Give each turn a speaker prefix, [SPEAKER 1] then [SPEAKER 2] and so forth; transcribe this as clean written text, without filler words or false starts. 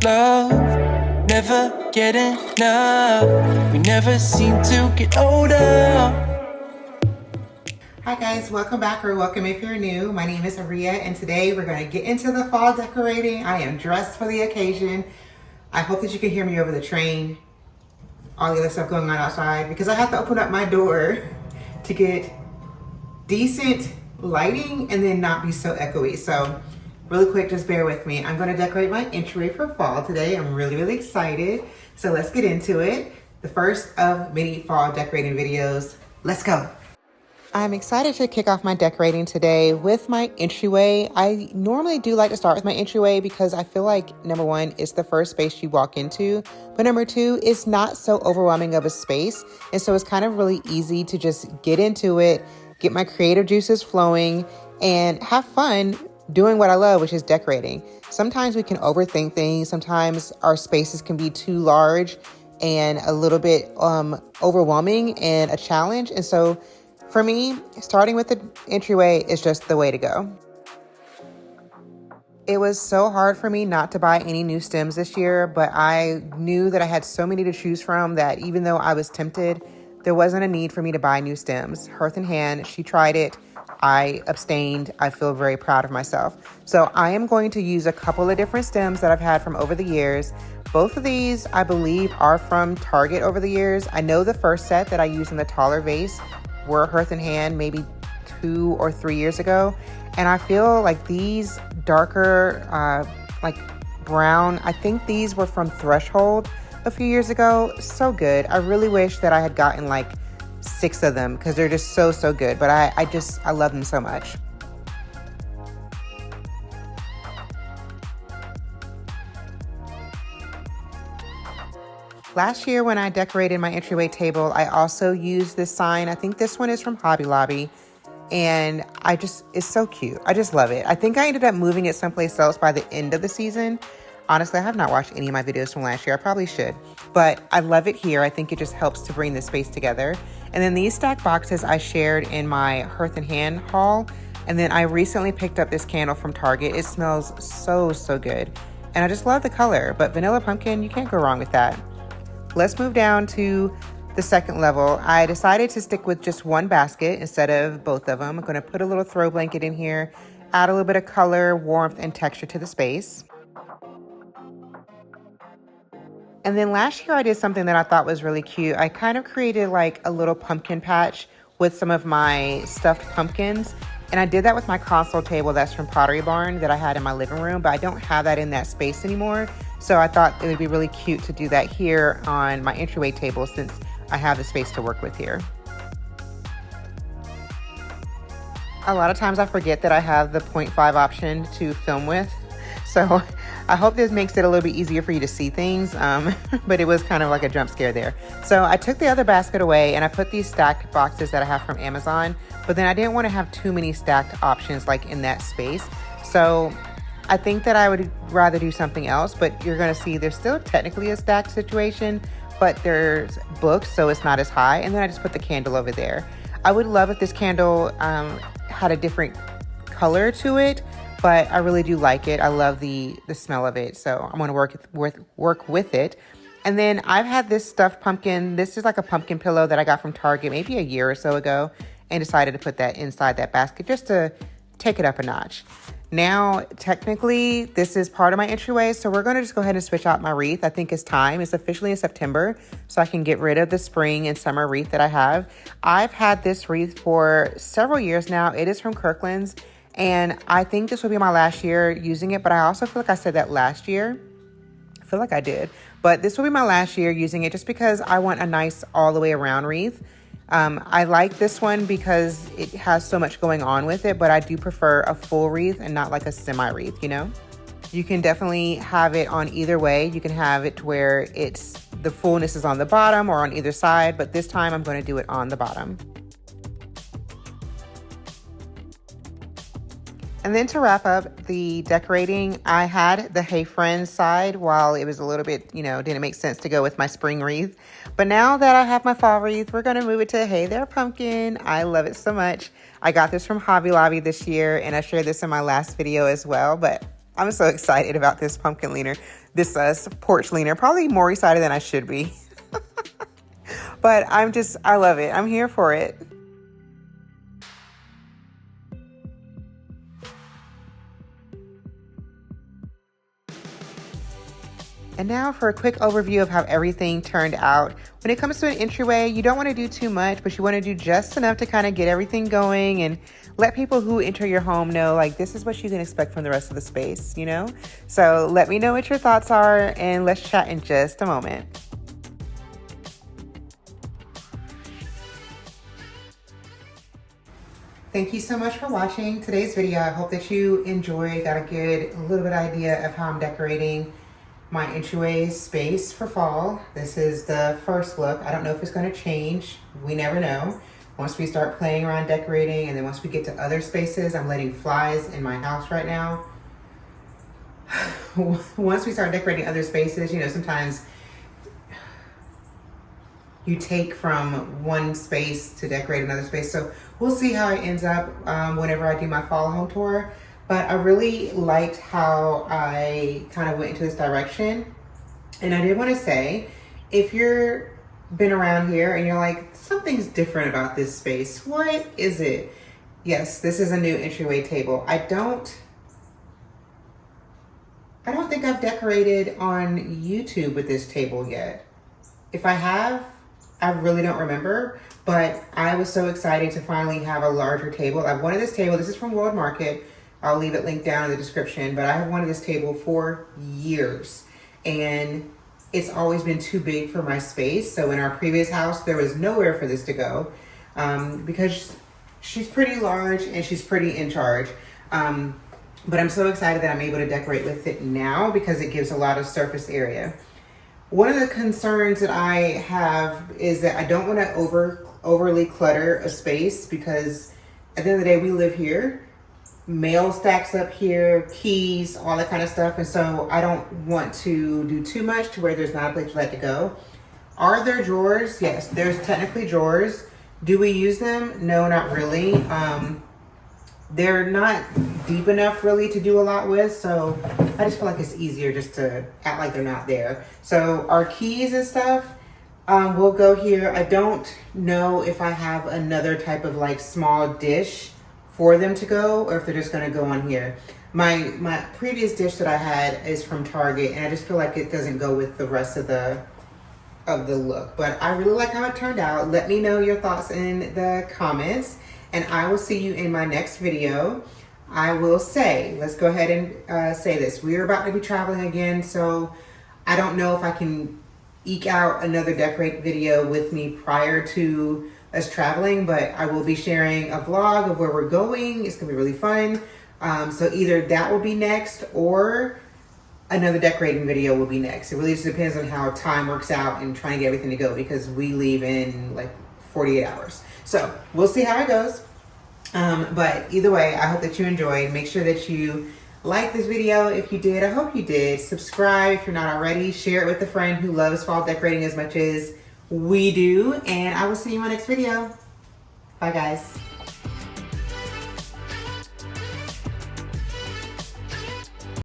[SPEAKER 1] love, never get enough. We never seem to get older.
[SPEAKER 2] Hi guys, welcome back or welcome if you're new. My name is Aria and today we're going to get into the fall decorating. I am dressed for the occasion. I hope that you can hear me over the train, all the other stuff going on outside, because I have to open up my door to get decent lighting and then not be so echoey. So really quick, just bear with me. I'm going to decorate my entryway for fall today. I'm really excited. So let's get into it. The first of many fall decorating videos. Let's go. I'm excited to kick off my decorating today with my entryway. I normally do like to start with my entryway because I feel like number one, it's the first space you walk into, but number two, it's not so overwhelming of a space. And so it's kind of really easy to just get into it, get my creative juices flowing, and have fun doing what I love, which is decorating. Sometimes we can overthink things. Sometimes our spaces can be too large and a little bit overwhelming and a challenge. And so for me, starting with the entryway is just the way to go. It was so hard for me not to buy any new stems this year, but I knew that I had so many to choose from that even though I was tempted, there wasn't a need for me to buy new stems. Hearth and Hand, she tried it. I abstained. I feel very proud of myself. So I am going to use a couple of different stems that I've had from over the years. Both of these, I believe, are from Target over the years. I know the first set that I used in the taller vase were Hearth and Hand maybe 2 or 3 years ago. And I feel like these darker, like brown, I think these were from Threshold a few years ago. So good. I really wish that I had gotten like 6 of them because they're just so good. But I love them so much. Last year when I decorated my entryway table, I also used this sign. I think this one is from Hobby Lobby. And it's so cute. I just love it. I think I ended up moving it someplace else by the end of the season. Honestly, I have not watched any of my videos from last year. I probably should. But I love it here. I think it just helps to bring the space together. And then these stacked boxes I shared in my Hearth and Hand haul. And then I recently picked up this candle from Target. It smells so good. And I just love the color. But vanilla pumpkin, you can't go wrong with that. Let's move down to the second level. I decided to stick with just one basket instead of both of them. I'm going to put a little throw blanket in here, add a little bit of color, warmth, and texture to the space. And then last year I did something that I thought was really cute. I kind of created like a little pumpkin patch with some of my stuffed pumpkins. And I did that with my console table that's from Pottery Barn that I had in my living room, but I don't have that in that space anymore. So I thought it would be really cute to do that here on my entryway table since I have the space to work with here. A lot of times I forget that I have the 0.5 option to film with. So I hope this makes it a little bit easier for you to see things, but it was kind of like a jump scare there. So I took the other basket away and I put these stacked boxes that I have from Amazon, but then I didn't want to have too many stacked options like in that space. So I think that I would rather do something else, but you're going to see there's still technically a stacked situation, but there's books, so it's not as high. And then I just put the candle over there. I would love if this candle had a different color to it, but I really do like it. I love the smell of it, so I'm going to work with it. And then I've had this stuffed pumpkin. This is like a pumpkin pillow that I got from Target maybe a year or so ago, and decided to put that inside that basket just to take it up a notch. Now, technically, this is part of my entryway, so we're going to just go ahead and switch out my wreath. I think it's time. It's officially in September, so I can get rid of the spring and summer wreath that I have. I've had this wreath for several years now. It is from Kirkland's, and I think this will be my last year using it, but I also feel like I said that last year. I feel like I did, but this will be my last year using it just because I want a nice all the way around wreath. I like this one because it has so much going on with it, but I do prefer a full wreath and not like a semi wreath, you know? You can definitely have it on either way. You can have it to where the fullness is on the bottom or on either side, but this time I'm going to do it on the bottom. And then to wrap up the decorating, I had the Hey Friends side while it was a little bit, didn't make sense to go with my spring wreath. But now that I have my fall wreath, we're going to move it to Hey There Pumpkin. I love it so much. I got this from Hobby Lobby this year, and I shared this in my last video as well. But I'm so excited about this pumpkin leaner, this porch leaner, probably more excited than I should be. But I love it. I'm here for it. And now for a quick overview of how everything turned out. When it comes to an entryway, you don't want to do too much, but you want to do just enough to kind of get everything going and let people who enter your home know, like, this is what you can expect from the rest of the space, you know? So let me know what your thoughts are, and let's chat in just a moment. Thank you so much for watching today's video. I hope that you enjoyed, got a little bit idea of how I'm decorating my entryway space for fall. This is the first look. I don't know if it's going to change. We never know. Once we start playing around decorating, and then once we get to other spaces, I'm letting flies in my house right now. Once we start decorating other spaces, you know, sometimes you take from one space to decorate another space. So we'll see how it ends up whenever I do my fall home tour. But I really liked how I kind of went into this direction. And I did want to say, if you're been around here and you're like, something's different about this space, what is it? Yes, this is a new entryway table. I don't think I've decorated on YouTube with this table yet. If I have, I really don't remember, but I was so excited to finally have a larger table. I've wanted this table. This is from World Market. I'll leave it linked down in the description, but I have wanted this table for years, and it's always been too big for my space. So in our previous house, there was nowhere for this to go because she's pretty large and she's pretty in charge. But I'm so excited that I'm able to decorate with it now because it gives a lot of surface area. One of the concerns that I have is that I don't want to overly clutter a space, because at the end of the day, we live here. Mail stacks up here, keys, all that kind of stuff. And so I don't want to do too much to where there's not a place for that to go. Are there drawers? Yes, there's technically drawers. Do we use them? No, not really. They're not deep enough really to do a lot with. So I just feel like it's easier just to act like they're not there. So our keys and stuff will go here. I don't know if I have another type of like small dish for them to go, or if they're just gonna go on here. My previous dish that I had is from Target, and I just feel like it doesn't go with the rest of the look. But I really like how it turned out. Let me know your thoughts in the comments, and I will see you in my next video. I will say, let's go ahead and say this. We're about to be traveling again, so I don't know if I can eke out another decorate video with me prior to us traveling, but I will be sharing a vlog of where we're going. It's gonna be really fun. So either that will be next, or another decorating video will be next. It really just depends on how time works out and trying to get everything to go, because we leave in like 48 hours. So we'll see how it goes. But either way, I hope that you enjoyed. Make sure that you like this video if you did. I hope you did. Subscribe if you're not already. Share it with a friend who loves fall decorating as much as we do. And I will see you in my next video. Bye, guys.